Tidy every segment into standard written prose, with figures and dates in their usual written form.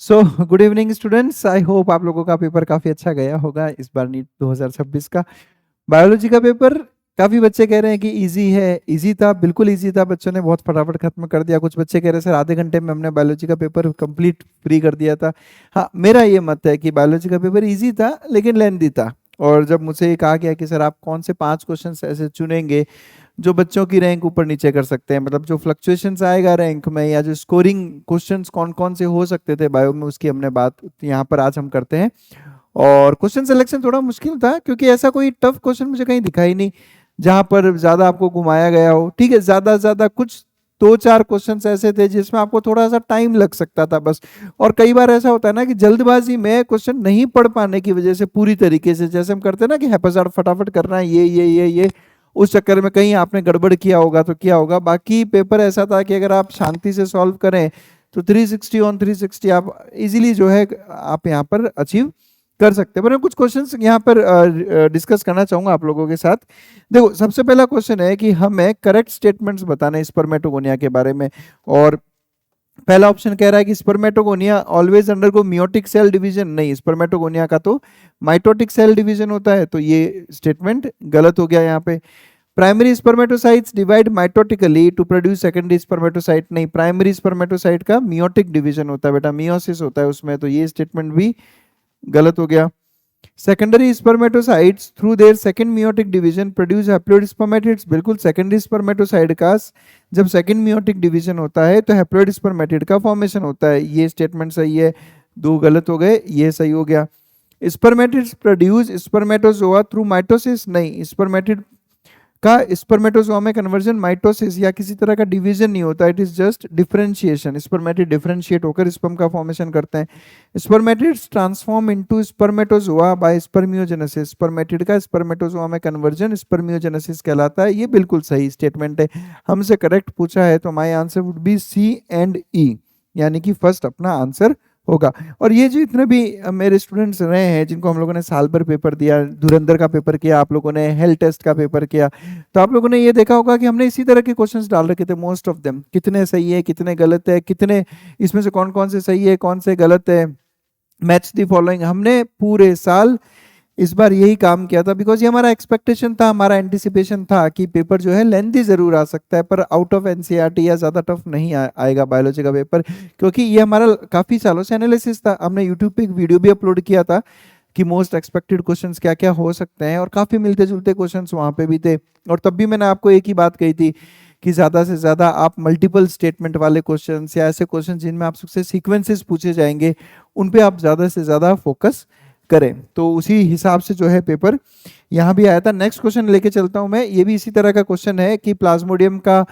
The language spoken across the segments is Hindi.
So good evening students. I hope आप लोगों का पेपर काफ़ी अच्छा गया होगा इस बार नीट 2026 का। बायोलॉजी का पेपर काफ़ी बच्चे कह रहे हैं कि इजी है। इजी था, बिल्कुल इजी था, बच्चों ने बहुत फटाफट खत्म कर दिया। कुछ बच्चे कह रहे हैं सर आधे घंटे में हमने बायोलॉजी का पेपर कंप्लीट फ्री कर दिया था। हाँ, मेरा ये मत है कि बायोलॉजी का पेपर इजी था लेकिन लेंथी था। और जब मुझसे ये कहा गया कि सर आप कौन से 5 क्वेश्चन ऐसे चुनेंगे जो बच्चों की रैंक ऊपर नीचे कर सकते हैं, मतलब जो फ्लक्चुएशंस आएगा रैंक में या जो स्कोरिंग क्वेश्चंस कौन कौन से हो सकते थे बायो में, उसकी हमने बात यहाँ पर आज हम करते हैं। और क्वेश्चन सिलेक्शन थोड़ा मुश्किल था क्योंकि ऐसा कोई टफ क्वेश्चन मुझे कहीं दिखा ही नहीं जहां पर ज्यादा आपको घुमाया गया हो। ठीक है, ज्यादा ज्यादा कुछ 2-4 क्वेश्चंस ऐसे थे जिसमें आपको थोड़ा सा टाइम लग सकता था बस। और कई बार ऐसा होता है ना कि जल्दबाजी में क्वेश्चन नहीं पढ़ पाने की वजह से पूरी तरीके से, जैसे हम करते हैं ना कि हैपसाड फटाफट करना है ये, उस चक्कर में कहीं आपने गड़बड़ किया होगा तो किया होगा। बाकी पेपर ऐसा था कि अगर आप शांति से सॉल्व करें तो 360 ऑन 360 आप इजीली जो है आप यहाँ पर अचीव कर सकते हैं। पर मैं कुछ क्वेश्चंस यहाँ पर डिस्कस करना चाहूंगा आप लोगों के साथ। देखो, सबसे पहला क्वेश्चन है कि हमें करेक्ट स्टेटमेंट्स बताना है स्पर्मेटोगोनिया के बारे में। और पहला ऑप्शन कह रहा है कि spermatogonia always undergo meiotic cell division. नहीं, स्पर्मेटोगोनिया का तो माइटोटिक सेल डिवीजन होता है, तो ये स्टेटमेंट गलत हो गया यहाँ पे। Primary spermatocytes divide mitotically to produce secondary spermatocyte. नहीं, प्राइमरी स्पर्मेटोसाइट का मियोटिक डिवीजन होता है बेटा, मियोसिस होता है उसमें, तो ये स्टेटमेंट भी गलत हो गया। Secondary spermatocytes through their second meiotic division produce haploid spermatids. बिल्कुल, सेकेंडरी स्पर्मेटोसाइट का जब सेकंड मियोटिक डिवीजन होता है तो हैप्लोइड स्पर्मेटिड का फॉर्मेशन होता है। ये स्टेटमेंट सही है, दो गलत हो गए, ये सही हो गया। Spermatids produce spermatozoa through mitosis. नहीं, स्पर्मेटिड का स्पर्मेटोजोआ में कन्वर्जन माइटोसिस या किसी तरह का डिवीजन नहीं होता, it is just differentiation. Spermatid differentiate होकर स्पर्म का फॉर्मेशन करते हैं। Spermatids transform into spermatozoa by spermiogenesis. Spermatid का स्पर्मेटोजोआ में कन्वर्जन स्पर्मियोजेनेसिस कहलाता है। ये बिल्कुल सही स्टेटमेंट है। हमसे करेक्ट पूछा है तो my answer would be C and E, यानी कि फर्स्ट अपना आंसर होगा। और ये जो इतने भी मेरे स्टूडेंट्स रहे हैं जिनको हम लोगों ने साल भर पेपर दिया, धुरंधर का पेपर किया, आप लोगों ने हेल्थ टेस्ट का पेपर किया, तो आप लोगों ने ये देखा होगा कि हमने इसी तरह के क्वेश्चंस डाल रखे थे। मोस्ट ऑफ देम कितने सही है, कितने गलत है, कितने इसमें से कौन कौन से सही है, कौन से गलत है, मैच द फॉलोइंग। हमने पूरे साल इस बार यही काम किया था बिकॉज ये हमारा एक्सपेक्टेशन था, हमारा एंटिसिपेशन था कि पेपर जो है लेंथी जरूर आ सकता है पर आउट ऑफ एनसीईआरटी या ज्यादा टफ नहीं आएगा बायोलॉजी का पेपर, क्योंकि ये हमारा काफी सालों से एनालिसिस था। हमने यूट्यूब पे एक वीडियो भी अपलोड किया था कि मोस्ट एक्सपेक्टेड क्वेश्चंस क्या क्या हो सकते हैं, और काफी मिलते जुलते क्वेश्चंस वहां पे भी थे। और तब भी मैंने आपको एक ही बात कही थी कि ज्यादा से ज्यादा आप मल्टीपल स्टेटमेंट वाले क्वेश्चंस या ऐसे क्वेश्चन जिनमें आपसे सीक्वेंसेस पूछे जाएंगे उन पे आप ज्यादा से ज्यादा फोकस करें। तो उसी हिसाब से जो है पेपर यहाँ भी आया था। नेक्स्ट क्वेश्चन लेके चलता हूं मैं। ये भी इसी तरह का क्वेश्चन है कि प्लाज्मोडियम का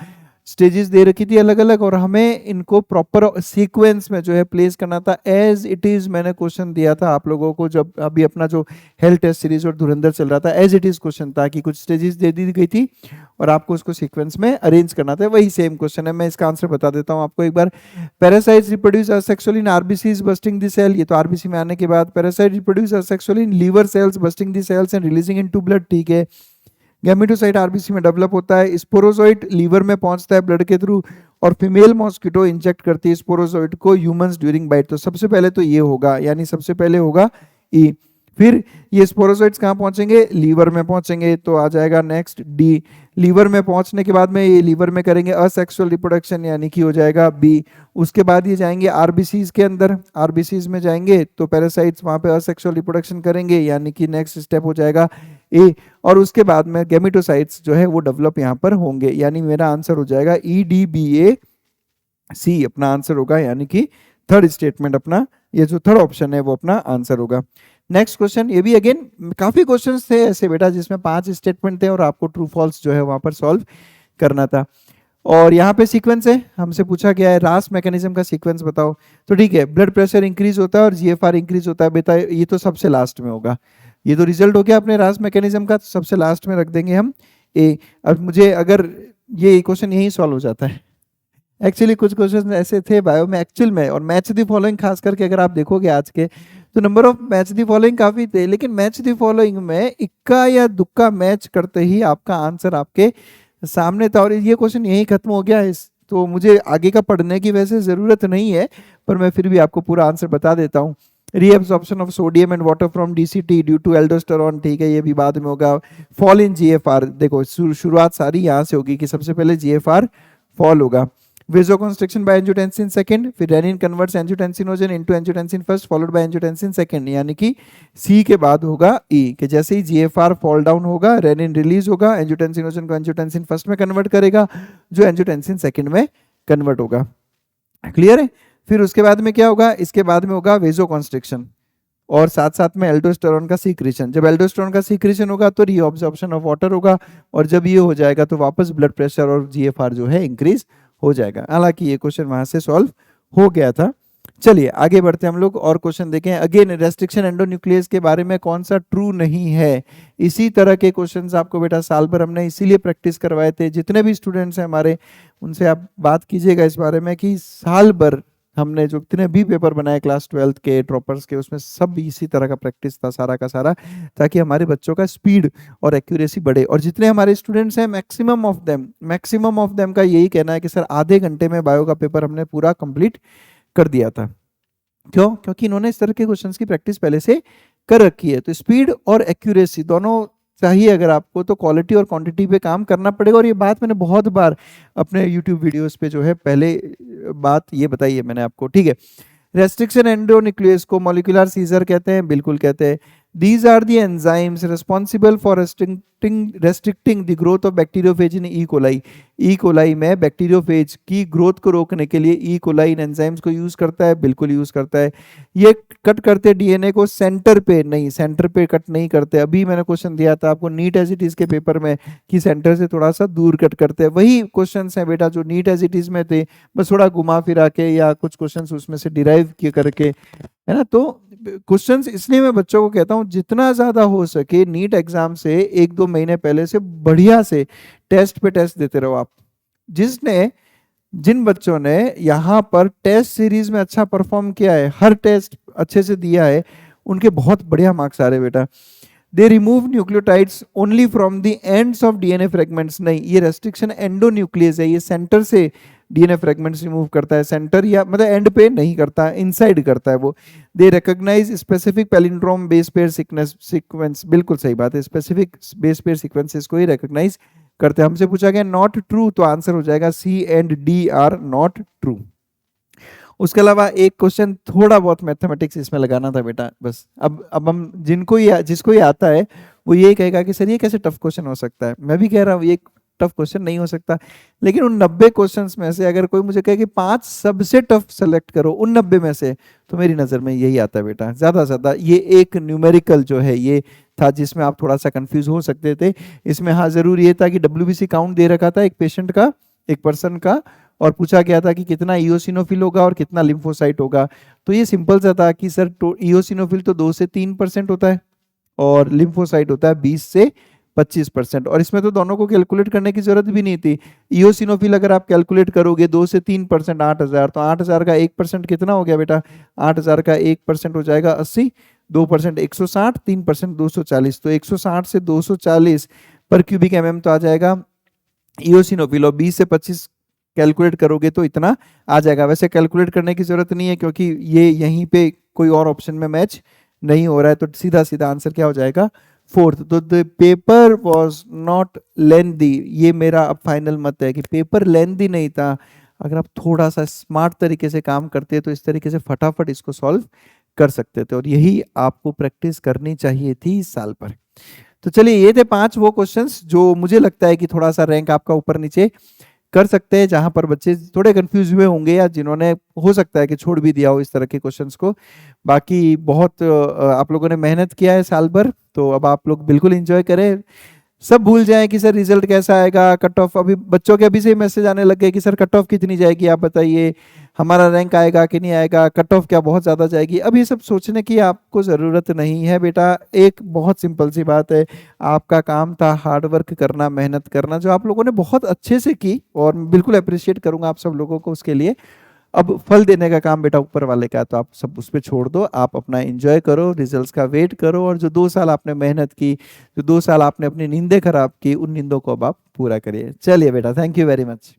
स्टेजेस दे रखी थी अलग अलग और हमें इनको प्रॉपर सीक्वेंस में जो है प्लेस करना था एज इट इज। मैंने क्वेश्चन दिया था आप लोगों को जब अभी अपना जो हेल्थ टेस्ट सीरीज और धुरंधर चल रहा था, एज इट इज क्वेश्चन था कि कुछ स्टेजेस दे दी गई थी और आपको उसको सीक्वेंस में अरेंज करना था। वही सेम क्वेश्चन है, मैं इसका आंसर बता देता हूं आपको एक बार। Parasites reproduce asexually in RBCs bursting the cell. ये तो आरबीसी में आने के बाद। Parasite reproduce asexually in liver cells bursting the cells and releasing into blood. ठीक है। गैमेटोसाइट आरबीसी में डेवलप होता है। स्पोरोजोइट लीवर में पहुंचता है ब्लड के थ्रू और फीमेल मॉस्किटो इंजेक्ट करती है स्पोरोजोइट को ह्यूमंस ड्यूरिंग बाइट। तो सबसे पहले तो ये होगा, यानी सबसे पहले होगा ई। फिर ये स्पोरोजोइट्स कहाँ पहुंचेंगे? लीवर में पहुंचेंगे, तो आ जाएगा नेक्स्ट डी। लीवर में पहुंचने के बाद में ये लीवर में करेंगे असेक्सुअल रिप्रोडक्शन, यानी कि हो जाएगा बी। उसके बाद ये जाएंगे आरबीसीज के अंदर, आरबीसीज में जाएंगे तो पैरासाइट्स वहां पे असेक्सुअल रिप्रोडक्शन करेंगे, यानी कि नेक्स्ट स्टेप हो जाएगा ए। और उसके बाद में गैमेटोसाइट्स जो है वो डेवलप यहाँ पर होंगे, यानी मेरा आंसर हो जाएगा ई डी बी ए सी अपना आंसर होगा, यानी कि थर्ड स्टेटमेंट अपना, ये जो थर्ड ऑप्शन है वो अपना आंसर होगा। नेक्स्ट क्वेश्चन, ये भी अगेन काफी क्वेश्चंस थे ऐसे बेटा जिसमें 5 स्टेटमेंट थे और आपको ट्रू फॉल्स जो है वहां पर सॉल्व करना था। और यहाँ पे सीक्वेंस है, हमसे पूछा गया है रास मैकेनिज्म का सीक्वेंस बताओ। तो ठीक है, ब्लड प्रेशर इंक्रीज होता है और जीएफआर इंक्रीज होता है बेटा, ये तो सबसे लास्ट में होगा। ये तो रिजल्ट हो गया अपने रास मैकेनिज्म का, तो सबसे लास्ट में रख देंगे हम ए। अब मुझे अगर ये क्वेश्चन यही सॉल्व हो जाता है। एक्चुअली कुछ क्वेश्चन ऐसे थे बायो में एक्चुअल में, और मैच द फॉलोइंग खास करके अगर आप देखोगे आज के तो number of match the following काफी थे, लेकिन मैच द फॉलोइंग में इक्का या दुक्का मैच करते ही आपका आंसर आपके सामने था। और ये क्वेश्चन यही खत्म हो गया, इस तो मुझे आगे का पढ़ने की वैसे ज़रूरत नहीं है, पर मैं फिर भी आपको पूरा आंसर बता देता हूँ। Reabsorption of sodium and water from DCT due to aldosterone, ठीक है, ये भी बाद में होगा। फॉल इन जीएफआर, देखो शुरुआत सारी यहाँ से होगी कि सबसे पहले जीएफआर फॉल होगा। वेसोकंस्ट्रिक्शन बाय एंजियोटेंसिन सेकंड, फिर renin converts angiotensinogen into angiotensin first followed by angiotensin second, यानी कि सी के बाद होगा ई, कि जैसे ही जीएफआर फॉल डाउन होगा रेनिन रिलीज होगा, एंजियोटेंसिनोजन को एंजियोटेंसिन फर्स्ट में कन्वर्ट करेगा, जो एंजियोटेंसिन सेकंड में कन्वर्ट होगा। क्लियर है? फिर उसके बाद में क्या होगा, इसके बाद में होगा वेसोकंस्ट्रिक्शन और साथ साथ में एल्डोस्टेरॉन का सीक्रेशन। जब एल्डोस्टेरॉन का सीक्रेशन होगा तो रीअब्सॉर्प्शन ऑफ वाटर होगा, और जब ये हो जाएगा तो वापस ब्लड प्रेशर और जीएफआर जो है इंक्रीज हो जाएगा। हालांकि ये क्वेश्चन वहां से सॉल्व हो गया था। चलिए आगे बढ़ते हैं हम लोग और क्वेश्चन देखें। अगेन रेस्ट्रिक्शन एंडोन्यूक्लियस के बारे में कौन सा ट्रू नहीं है, इसी तरह के क्वेश्चंस आपको बेटा साल भर हमने इसीलिए प्रैक्टिस करवाए थे। जितने भी स्टूडेंट्स हैं हमारे, उनसे आप बात कीजिएगा इस बारे में कि साल भर हमने जो जितने भी पेपर बनाए क्लास 12 के टॉपर्स के, उसमें सब इसी तरह का प्रैक्टिस था सारा का सारा, ताकि हमारे बच्चों का स्पीड और एक्यूरेसी बढ़े। और जितने हमारे स्टूडेंट्स हैं मैक्सिमम ऑफ देम का यही कहना है कि सर आधे घंटे में बायो का पेपर हमने पूरा कंप्लीट कर दिया था। क्यों? क्योंकि इन्होंने इस तरह के क्वेश्चंस की प्रैक्टिस पहले से कर रखी है। तो स्पीड और एक्यूरेसी दोनों चाहिए अगर आपको, तो क्वालिटी और क्वांटिटी पे काम करना पड़ेगा। और ये बात मैंने बहुत बार अपने यूट्यूब वीडियोस पे जो है पहले बात ये बताई है मैंने आपको, ठीक है। रेस्ट्रिक्शन एंडोन्यूक्लियस को मॉलिक्यूलर सीजर कहते हैं, बिल्कुल कहते हैं। These are the enzymes responsible for restricting the growth of bacteriophage in E. coli. E. coli में बैक्टीरियोफेज की ग्रोथ को रोकने के लिए E. coli इन एंजाइम्स को यूज करता है, बिल्कुल यूज करता है। ये कट करते डीएनए को सेंटर पे, नहीं सेंटर पे कट नहीं करते। अभी मैंने क्वेश्चन दिया था आपको नीट एज इट इज के पेपर में कि सेंटर से थोड़ा सा दूर कट करते हैं। वही क्वेश्चन है बेटा जो नीट एज इट इज में थे, बस थोड़ा घुमा फिरा के या कुछ क्वेश्चन उसमें से डिराइव किए करके, है ना। तो क्वेश्चंस इसलिए मैं बच्चों को कहता हूं जितना ज्यादा हो सके नीट एग्जाम से 1-2 महीने पहले से बढ़िया से टेस्ट पे टेस्ट देते रहो आप। जिन बच्चों ने यहाँ पर टेस्ट सीरीज में अच्छा परफॉर्म किया है, हर टेस्ट अच्छे से दिया है, उनके बहुत बढ़िया मार्क्स आ रहे बेटा। They remove nucleotides only from the ends of DNA fragments, नहीं ये रेस्ट्रिक्शन एंडोन्यूक्लियस है, ये सेंटर से डीएनए फ्रेगमेंट्स रिमूव करता है, सेंटर या मतलब एंड पे नहीं करता, इनसाइड करता है वो। They recognise specific palindrome base pair sequence, बिल्कुल सही बात है, स्पेसिफिक बेस पेयर सीक्वेंसेस को ही रिकॉग्नाइज करते हैं। हमसे पूछा गया नॉट ट्रू, तो आंसर हो जाएगा C and D are not true. उसके अलावा एक क्वेश्चन थोड़ा बहुत मैथमेटिक्स इसमें लगाना था बेटा, बस। अब हम जिसको ये आता है वो ये कहेगा कि सर ये कैसे टफ क्वेश्चन हो सकता है। मैं भी कह रहा हूँ ये टफ क्वेश्चन नहीं हो सकता, लेकिन उन 90 क्वेश्चंस में से अगर कोई मुझे कहे कि 5 सबसे टफ सेलेक्ट करो उन 90 में से, तो मेरी नजर में यही आता है बेटा। ज्यादा से ज्यादा ये एक न्यूमेरिकल जो है ये था जिसमें आप थोड़ा सा कंफ्यूज हो सकते थे। इसमें हाँ जरूर ये था कि WBC काउंट दे रखा था एक पेशेंट का, एक पर्सन का, और पूछा गया था कि कितना इओसिनोफिल होगा और कितना लिम्फोसाइट होगा। तो ये सिंपल सा था कि सर इओसिनोफिल तो 2 से 3% होता है और लिम्फोसाइट होता है 20 से 25%, और इसमें तो दोनों को कैलकुलेट करने की जरूरत भी नहीं थी। इओसिनोफिल अगर आप कैलकुलेट करोगे 2 से 3% 8000, तो 8000 का 1% कितना हो गया बेटा? 8000 का 1% हो जाएगा 80, 2% 160, 3% 240, तो 160 से 240 पर क्यूबिक mm तो आ जाएगा इओसिनोफिल, और 20 से 25 कैलकुलेट करोगे तो इतना आ जाएगा। वैसे कैलकुलेट करने की जरूरत नहीं है क्योंकि ये यहीं पे कोई और ऑप्शन में मैच नहीं हो रहा है, तो सीधा सीधा आंसर क्या हो जाएगा? 4th। तो द पेपर वॉज नॉट लेंदी, ये मेरा अब फाइनल मत है कि पेपर लेंदी नहीं था। अगर आप थोड़ा सा स्मार्ट तरीके से काम करते तो इस तरीके से फटाफट इसको सॉल्व कर सकते थे, और यही आपको प्रैक्टिस करनी चाहिए थी इस साल पर। तो चलिए ये थे 5 वो क्वेश्चंस जो मुझे लगता है कि थोड़ा सा रैंक आपका ऊपर नीचे कर सकते हैं, जहां पर बच्चे थोड़े कंफ्यूज हुए होंगे या जिन्होंने हो सकता है कि छोड़ भी दिया हो इस तरह के क्वेश्चंस को। बाकी बहुत आप लोगों ने मेहनत किया है साल भर, तो अब आप लोग बिल्कुल एंजॉय करें। सब भूल जाएं कि सर रिजल्ट कैसा आएगा, कट ऑफ, अभी बच्चों के अभी से मैसेज आने लग गए कि सर कट ऑफ कितनी जाएगी आप बताइए, हमारा रैंक आएगा कि नहीं आएगा, कट ऑफ क्या बहुत ज्यादा जाएगी। अब ये सब सोचने की आपको जरूरत नहीं है बेटा। एक बहुत सिंपल सी बात है, आपका काम था हार्ड वर्क करना, मेहनत करना, जो आप लोगों ने बहुत अच्छे से की, और बिल्कुल अप्रिशिएट करूंगा आप सब लोगों को उसके लिए। अब फल देने का काम बेटा ऊपर वाले का, तो आप सब उस पर छोड़ दो, आप अपना एंजॉय करो, रिजल्ट्स का वेट करो, और जो 2 साल आपने मेहनत की, जो 2 साल आपने अपनी नींदें खराब की, उन नींदों को अब आप पूरा करिए। चलिए बेटा, थैंक यू वेरी मच।